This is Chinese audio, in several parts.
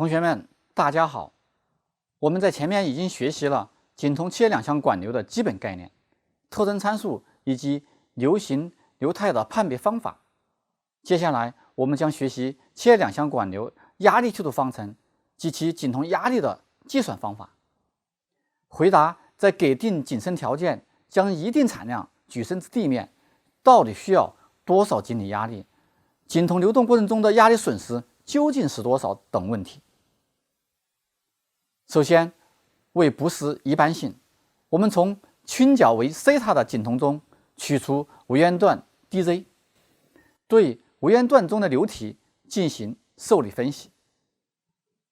同学们，大家好。我们在前面已经学习了紧同气液两相管流的基本概念、特征参数以及流行流态的判别方法。接下来我们将学习气液两相管流压力梯度方程及其紧同压力的计算方法。回答在给定紧身条件将一定产量举升至地面，到底需要多少斤米压力？紧同流动过程中的压力损失究竟是多少等问题。首先，为不失一般性，我们从倾角为西塔的紧同中取出微圆段 dz， 对微圆段中的流体进行受力分析。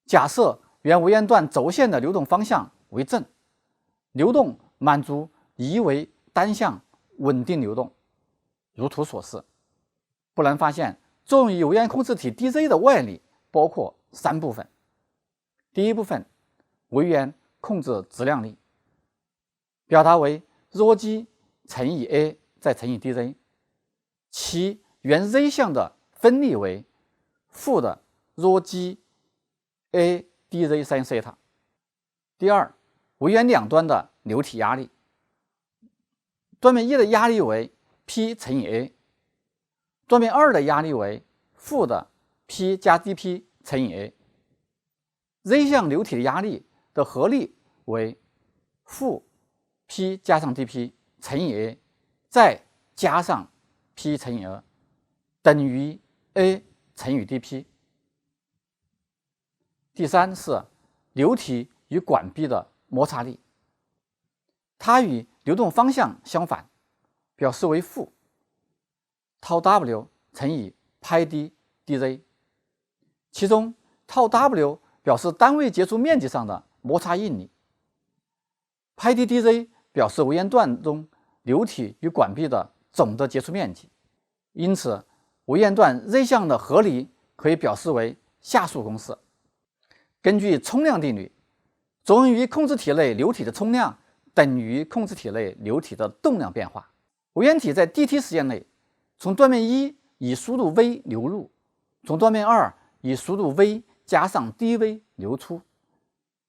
假设原微圆段轴线的流动方向为正，流动满足一为单向稳定流动，如图所示。不难发现，作用于微圆控制体 dz 的外力包括三部分。第一部分，微圆控制质量力，表达为 ρg 乘以 a 再乘以 dz， 其原 z 项的分力为负的 ρg a dz sin θ。第二，微圆两端的流体压力，端面一的压力为 P 乘以 a， 端面二的压力为负的 P 加 dP 乘以 a。z 项流体的压力的合力为负 P 加上 dP 乘以 a， 再加上 P 乘以 a， 等于 a 乘以 dP。第三是流体与管壁的摩擦力，它与流动方向相反，表示为负 τw 乘以派 d dz， 其中 τw 表示单位接触面积上的摩擦应力，派 d dz 表示微圆段中流体与管壁的总的接触面积。因此微圆段 z 项的合力可以表示为下述公式。根据冲量定律，作用于控制体内流体的冲量等于控制体内流体的动量变化。微圆体在 dt 时间内从端面一以速度 v 流入，从端面二以速度 v 加上 dv 流出，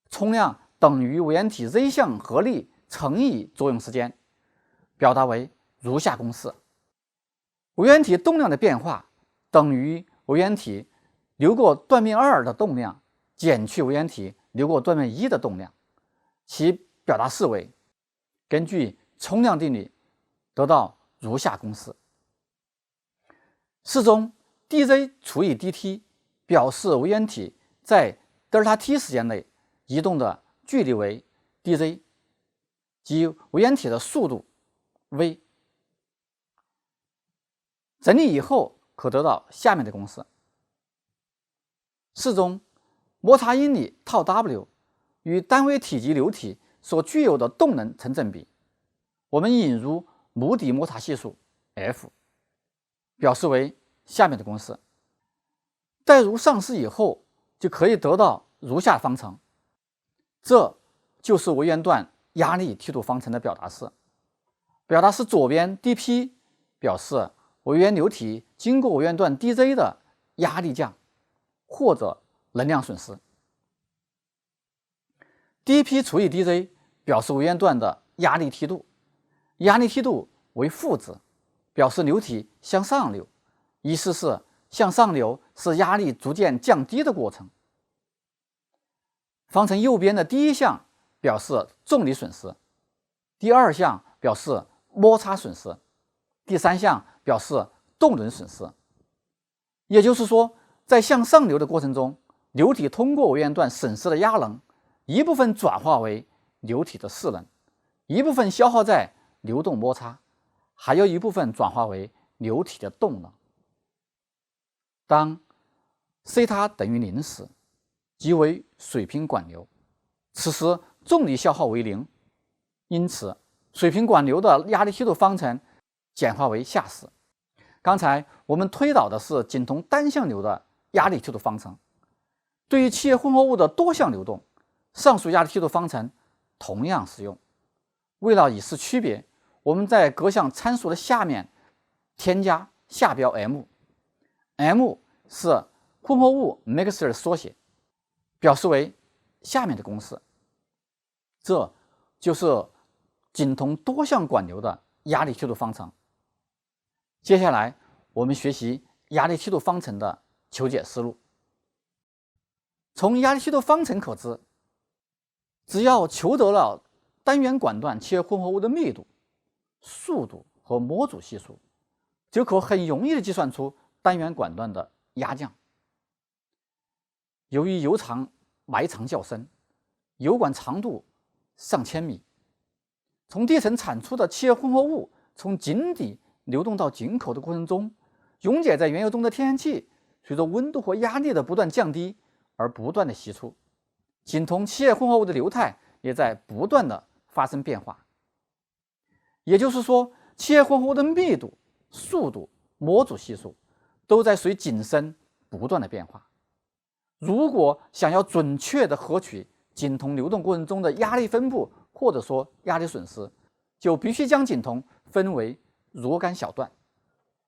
冲量等于微圆体 z 项合力乘以作用时间，表达为如下公式：微圆体动量的变化等于微圆体流过端面二的动量减去微圆体流过端面一的动量，其表达式为根据冲量定律得到如下公式。式中 dz 除以 dt 表示微圆体在德尔塔 t 时间内移动的距离为 dz， 即微圆体的速度 v。整理以后可得到下面的公式。式中摩擦应力 τw 与单位体积流体所具有的动能成正比，我们引入目的摩擦系数 F， 表示为下面的公式。代入上式以后，就可以得到如下方程。这就是微圆段压力梯度方程的表达式。表达式左边 dP 表示微圆流体经过微圆段 dz 的压力降或者能量损失。dP 除以 dz 表示微圆段的压力梯度，压力梯度为负值，表示流体向上流，意思是向上流是压力逐渐降低的过程。方程右边的第一项表示重力损失，第二项表示摩擦损失，第三项表示动能损失。也就是说，在向上流的过程中，流体通过微圆段损失的压能，一部分转化为流体的势能，一部分消耗在流动摩擦，还有一部分转化为流体的动能。当西塔等于0时，即为水平管流，此时重力消耗为0，因此水平管流的压力梯度方程简化为下式。刚才我们推导的是仅同单向流的压力梯度方程，对于气液混合物的多项流动，上述压力梯度方程同样适用。为了以示区别，我们在各项参数的下面添加下标 m， m 是混合物 mixture 的缩写，表示为下面的公式。这就是精通多项管流的压力梯度方程。接下来我们学习压力梯度方程的求解思路。从压力梯度方程可知，只要求得了单元管段切混合物的密度、速度和模组系数，就可很容易的计算出单元管段的压降。由于油槽埋藏较深，油管长度上千米，从地层产出的气液混合物从井底流动到井口的过程中，溶解在原油中的天然气随着温度和压力的不断降低而不断的析出，井同气液混合物的流态也在不断的发生变化。也就是说，气液混合物的密度、速度、模组系数都在随井深不断的变化。如果想要准确的获取井筒流动过程中的压力分布或者说压力损失，就必须将井筒分为若干小段，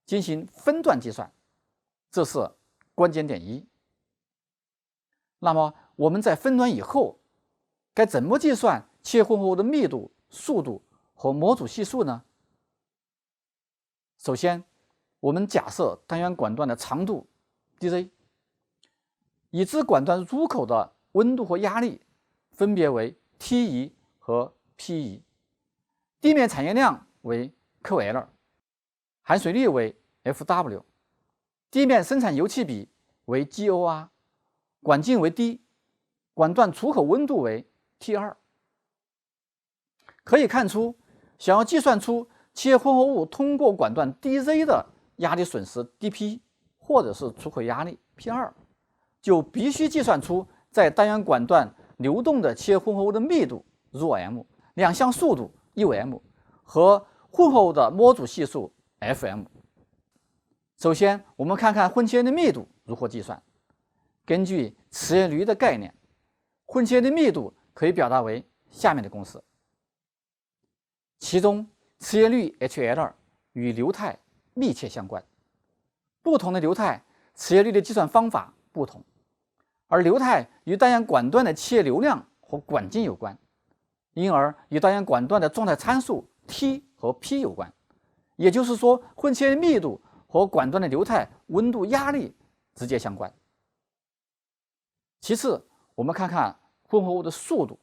进行分段计算，这是关键点一。那么我们在分段以后，该怎么计算气液混合物的密度、速度和模组系数呢？首先，我们假设单元管段的长度 dz， 已知管段入口的温度和压力分别为 T1 和 P1， 地面产业量为 QL， 含水率为 FW， 地面生产油气比为 GOR， 管径为 D， 管段出口温度为 T2。 可以看出，想要计算出气液混合物通过管段 DZ 的压力损失 dP 或者是出口压力 P2， 就必须计算出在单元管段流动的气液混合物的密度 ρm、 两项速度 UM 和混合物的模组系数 FM。 首先我们看看混气液的密度如何计算。根据磁液率的概念，混气液的密度可以表达为下面的公式，其中磁液率 HL 与流态密切相关。不同的流态，磁液率的计算方法不同，而流态与单元管段的气液流量和管径有关，因而与单元管段的状态参数 T 和 P 有关。也就是说，混气液的密度和管段的流态、温度、压力直接相关。其次，我们看看混合物的速度。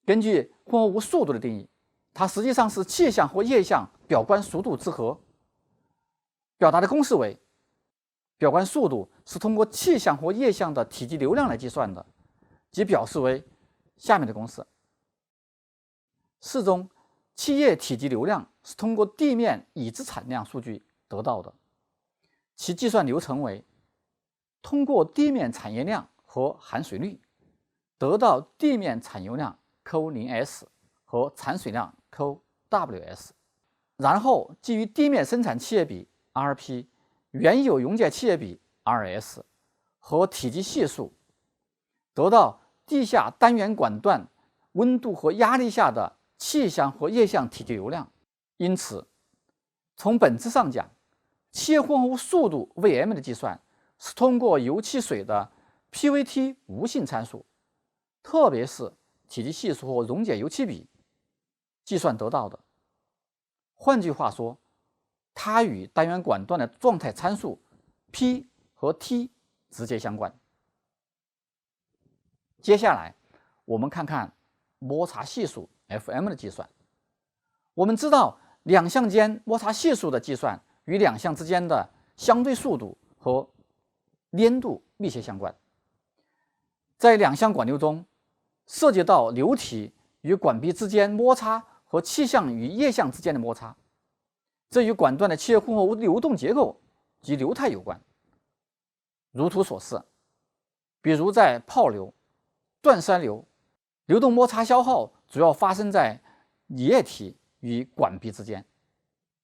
根据混合物速度的定义，它实际上是气象和液相表观速度之和。表达的公式为：表观速度是通过气象和液相的体积流量来计算的，即表示为下面的公式。式中气液体积流量是通过地面已知产量数据得到的，其计算流程为：通过地面产业量和含水率得到地面产油量 Q0S 和产水量 QWS， 然后基于地面生产气液比 RP、 原有溶解气液比 RS 和体积系数，得到地下单元管段温度和压力下的气象和液相体积流量。因此，从本质上讲，气液混合物速度 Vm 的计算是通过油气水的 PVT 无性参数，特别是体积系数和溶解油气比计算得到的。换句话说，它与单元管段的状态参数 P 和 T 直接相关。接下来我们看看摩擦系数 FM 的计算。我们知道两项间摩擦系数的计算与两项之间的相对速度和粘度密切相关。在两项管流中，涉及到流体与管壁之间摩擦和气象与液相之间的摩擦，这与管段的气液混合物流动结构及流态有关。如图所示，比如在泡流、断山流，流动摩擦消耗主要发生在液体与管壁之间，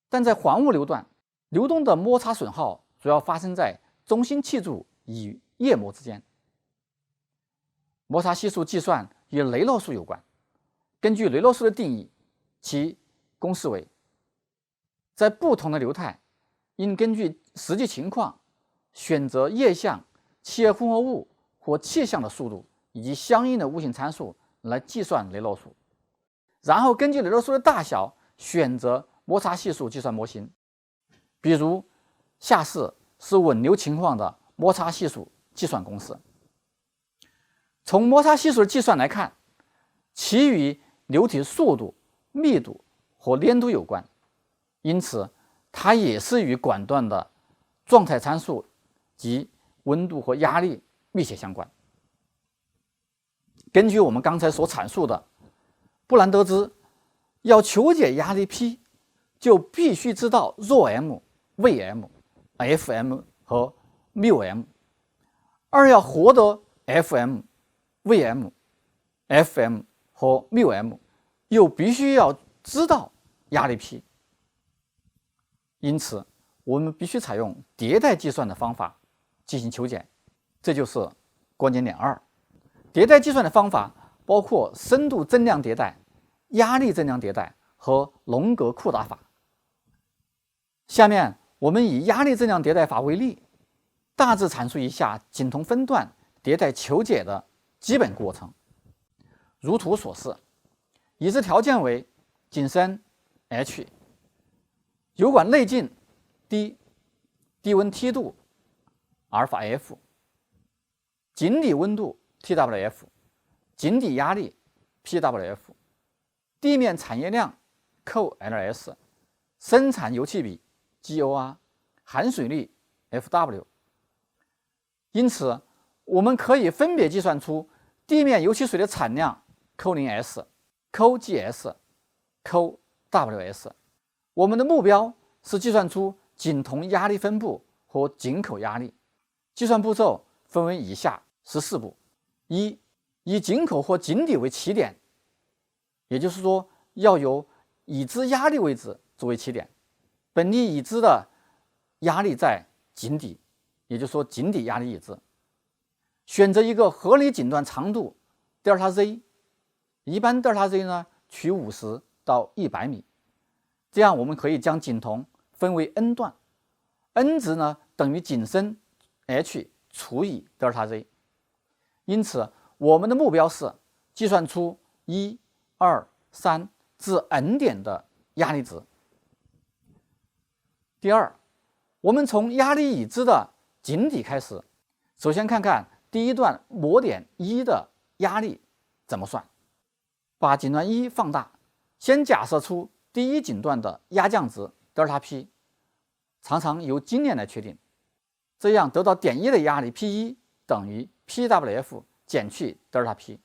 但在环物流段，流动的摩擦损耗主要发生在中心气柱与液膜之间。摩擦系数计算与雷诺数有关。根据雷诺数的定义，其公式为：在不同的流态，应根据实际情况选择液相、气液混合物或气象的速度以及相应的物性参数来计算雷诺数，然后根据雷诺数的大小选择摩擦系数计算模型。比如下式是稳流情况的摩擦系数计算公式。从摩擦系数的计算来看，其与流体速度、密度和粘度有关，因此它也是与管段的状态参数及温度和压力密切相关。根据我们刚才所阐述的，布兰得知要求解压力 P， 就必须知道 ρm、Vm、Fm 和μm。而要获得 Fm、Vm、Fm 和μm， 又必须要知道压力 P。因此，我们必须采用迭代计算的方法进行求解，这就是关键点2。迭代计算的方法包括深度增量迭代、压力增量迭代和龙格库达法。下面我们以压力增量迭代法为例，大致阐述一下井筒分段迭代求解的基本过程。如图所示，已知条件为井深 h， 油管内径 d， 低温梯度 αf， 井底温度 TWF， 井底压力 PWF， 地面产业量 QLS， 生产油气比 GOR， 含水率 FW。 因此我们可以分别计算出地面油气水的产量 Q0S、QGS、QWS。 我们的目标是计算出井筒压力分布和井口压力。计算步骤分为以下14步。一、以井口或井底为起点，也就是说要由已知压力位置作为起点，本地已知的压力在井底，也就是说井底压力已知。选择一个合理井段长度 ΔZ， 一般 ΔZ 呢取50到100米，这样我们可以将井筒分为 n 段， n 值呢等于井深 h 除以 ΔZ。 因此我们的目标是计算出1、2、3至 n 点的压力值。第二，我们从压力已知的井底开始，首先看看第一段模点1的压力怎么算。把井段1放大，先假设出第一井段的压降值 ΔP， 常常由经验来确定，这样得到点1的压力 P1 等于 PWF 减去 ΔP。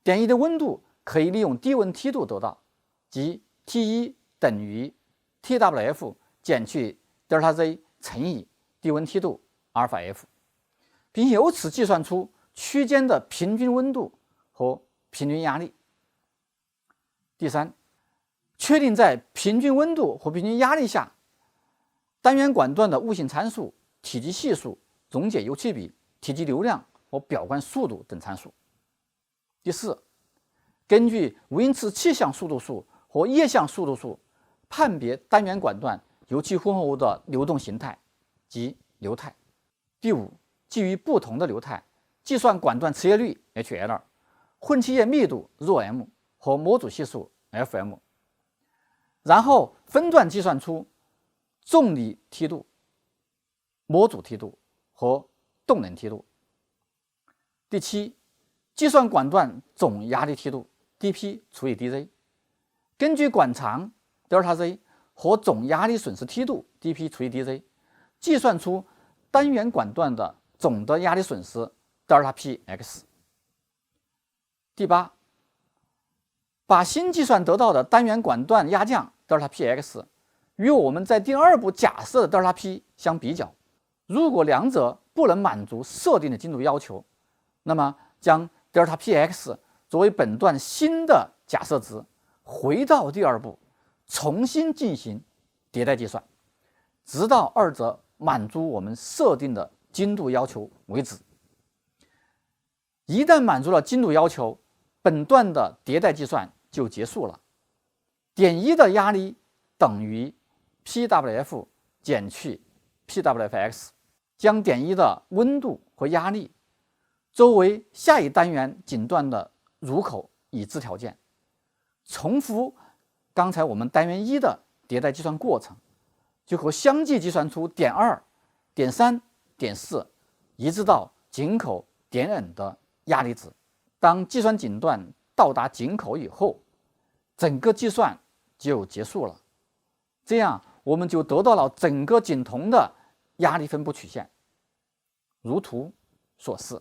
点1的温度可以利用低温梯度得到，即 T1 等于 TWF 减去 ΔZ 乘以低温梯度 αf， 并由此计算出区间的平均温度和平均压力。第三，确定在平均温度和平均压力下，单元管段的物性参数、体积系数、溶解油气比、体积流量和表观速度等参数。第四，根据维因茨气象速度数和液相速度数判别单元管段油气混合物的流动形态及流态。第五，基于不同的流态计算管段磁液率 HL、 混气液密度 ρm 和模组系数 FM， 然后分段计算出重力梯度、模组梯度和动能梯度。第七，计算管段总压力梯度 dP 除以 dZ， 根据管长 ΔZ 和总压力损失梯度 dP 除以 dZ， 计算出单元管段的总的压力损失 ΔPx。 第八，把新计算得到的单元管段压降 ΔPx 与我们在第二步假设的 ΔP 相比较，如果两者不能满足设定的精度要求，那么将 ΔPx 作为本段新的假设值，回到第二步重新进行迭代计算，直到二者满足我们设定的精度要求为止。一旦满足了精度要求，本段的迭代计算就结束了。点1的压力等于 PWF 减去 PWFx， 将点1的温度和压力作为下一单元锦段的入口已知条件，重复刚才我们单元1的迭代计算过程，就可相继计算出点2、点3、点4，一直到井口点 n 的压力值。当计算锦段到达井口以后，整个计算就结束了。这样我们就得到了整个井筒的压力分布曲线，如图所示。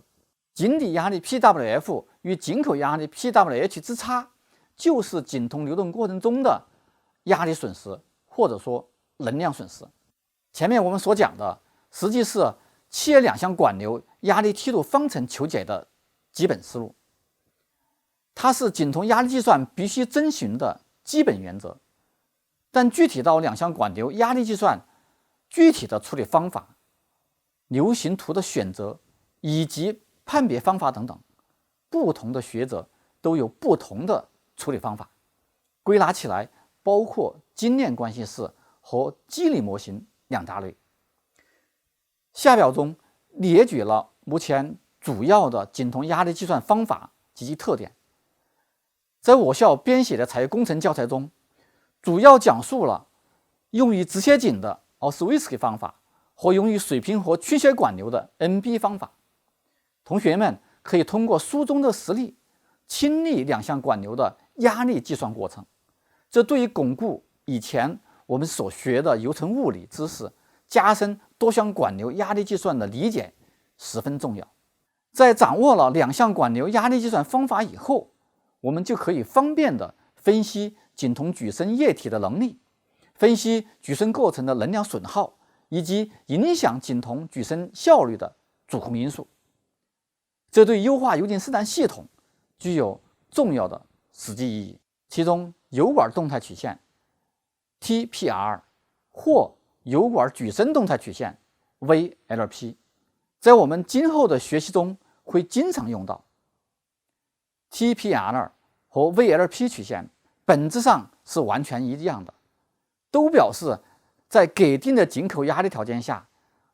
井底压力 Pwf 与井口压力 Pwh 之差，就是井筒流动过程中的压力损失，或者说能量损失。前面我们所讲的，实际是气液两相管流压力梯度方程求解的基本思路，它是井筒压力计算必须遵循的基本原则。但具体到两相管流压力计算具体的处理方法、流行图的选择以及判别方法等等，不同的学者都有不同的处理方法。归纳起来，包括精链关系式和机理模型两大类。下表中列举了目前主要的井筒压力计算方法及其特点。在我校编写的产业工程教材中，主要讲述了用于直泄井的奥斯威斯基方法和用于水平和曲血管流的 NB 方法。同学们可以通过书中的实例亲历两相管流的压力计算过程，这对于巩固以前我们所学的油层物理知识，加深多相管流压力计算的理解十分重要。在掌握了两相管流压力计算方法以后，我们就可以方便地分析井筒举升液体的能力，分析举升过程的能量损耗，以及影响井筒举升效率的主控因素。这对优化油井生产系统具有重要的实际意义。其中，油管动态曲线 TPR 或油管举升动态曲线 VLP， 在我们今后的学习中会经常用到。TPR 和 VLP 曲线本质上是完全一样的，都表示在给定的井口压力条件下，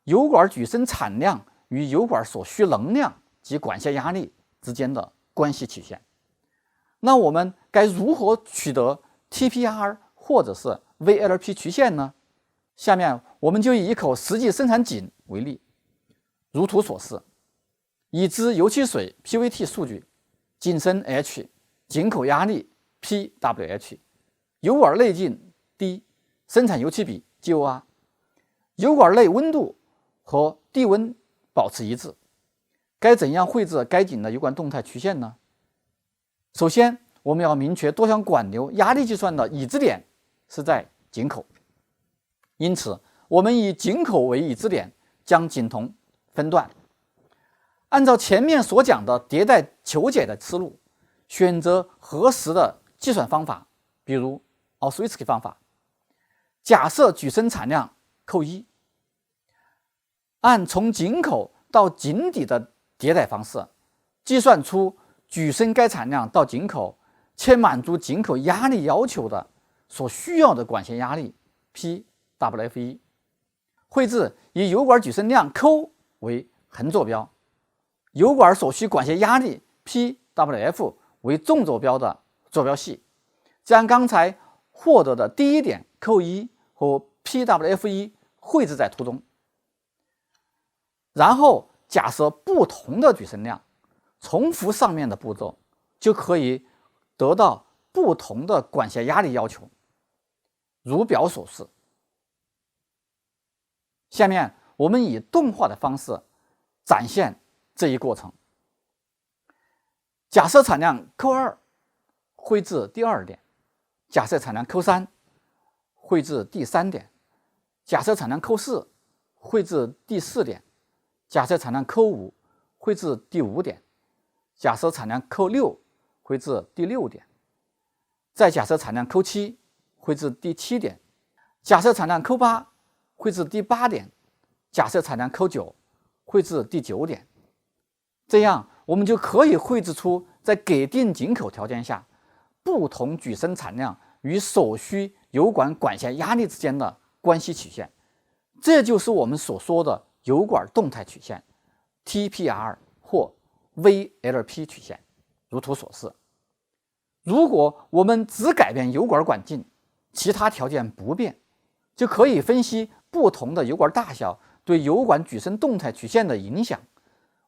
油管举升产量与油管所需能量及管线压力之间的关系曲线。那我们该如何取得 TPR 或者是 VLP 曲线呢？下面我们就以一口实际生产井为例，如图所示，已知油气水 PVT 数据，井深 H， 井口压力 Pwh， 油管内径 D， 生产油气比 GOR， 油管内温度和地温保持一致。该怎样绘制该井的油管动态曲线呢？首先，我们要明确多相管流压力计算的已知点是在井口，因此我们以井口为已知点，将井筒分段。按照前面所讲的迭代求解的思路，选择合适的计算方法，比如奥斯威斯基方法。假设举升产量扣1，按从井口到井底的迭代方式，计算出举升该产量到井口且满足井口压力要求的所需要的管线压力 Pwf1， 绘制以油管举升量扣为横坐标，油管所需管线压力 Pwf 为纵坐标的坐标系，将刚才获得的第一点扣1和 Pwf1 绘制在图中。然后假设不同的举升量，重复上面的步骤，就可以得到不同的管线压力要求，如表所示。下面我们以动画的方式展现这一过程。假设产量扣2，绘制第2点；假设产量扣3，绘制第3点；假设产量扣4，绘制第4点；假设产量扣5，绘制第5点；假设产量扣6，绘制第6点；再假设产量扣7，绘制第7点；假设产量扣8，绘制第8点；假设产量扣9，绘制第9点。这样我们就可以绘制出在给定井口条件下，不同举升产量与所需油管管线压力之间的关系曲线。这就是我们所说的油管动态曲线 TPR 或 VLP 曲线，如图所示。如果我们只改变油管管径，其他条件不变，就可以分析不同的油管大小对油管举升动态曲线的影响，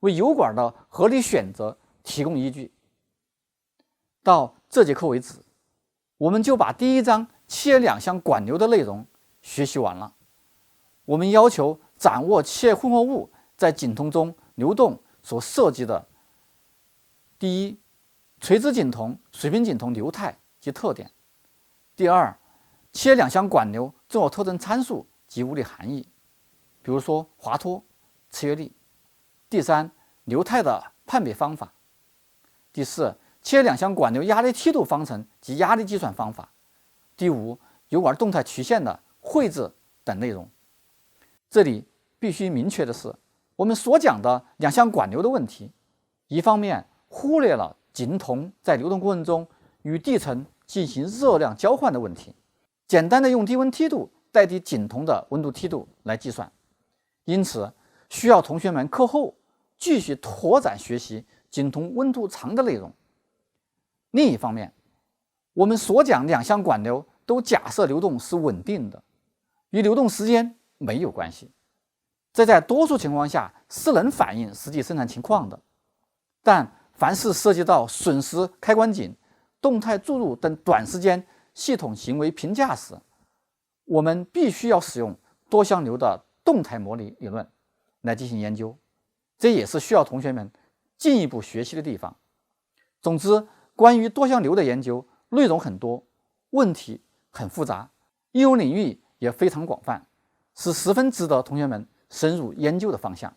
为油管的合理选择提供依据。到这节课为止，我们就把第一章切两相管流的内容学习完了。我们要求掌握切混合物在井筒中流动所涉及的第一，垂直井筒、水平井筒流态及特点；第二，切两相管流重要特征参数及物理含义，比如说滑脱、制约力；第三，流态的判别方法；第四，切两相管流压力梯度方程及压力计算方法；第五，油管动态曲线的绘制等内容。这里必须明确的是，我们所讲的两相管流的问题，一方面忽略了井筒在流动过程中与地层进行热量交换的问题，简单的用低温梯度代替井筒的温度梯度来计算，因此需要同学们课后继续拓展学习井筒温度长的内容。另一方面，我们所讲两相管流都假设流动是稳定的，与流动时间没有关系，这在多数情况下是能反映实际生产情况的。但凡是涉及到损失开关井、动态注入等短时间系统行为评价时，我们必须要使用多相流的动态模拟理论来进行研究，这也是需要同学们进一步学习的地方。总之，关于多相流的研究内容很多，问题很复杂，应用领域也非常广泛，是十分值得同学们深入研究的方向。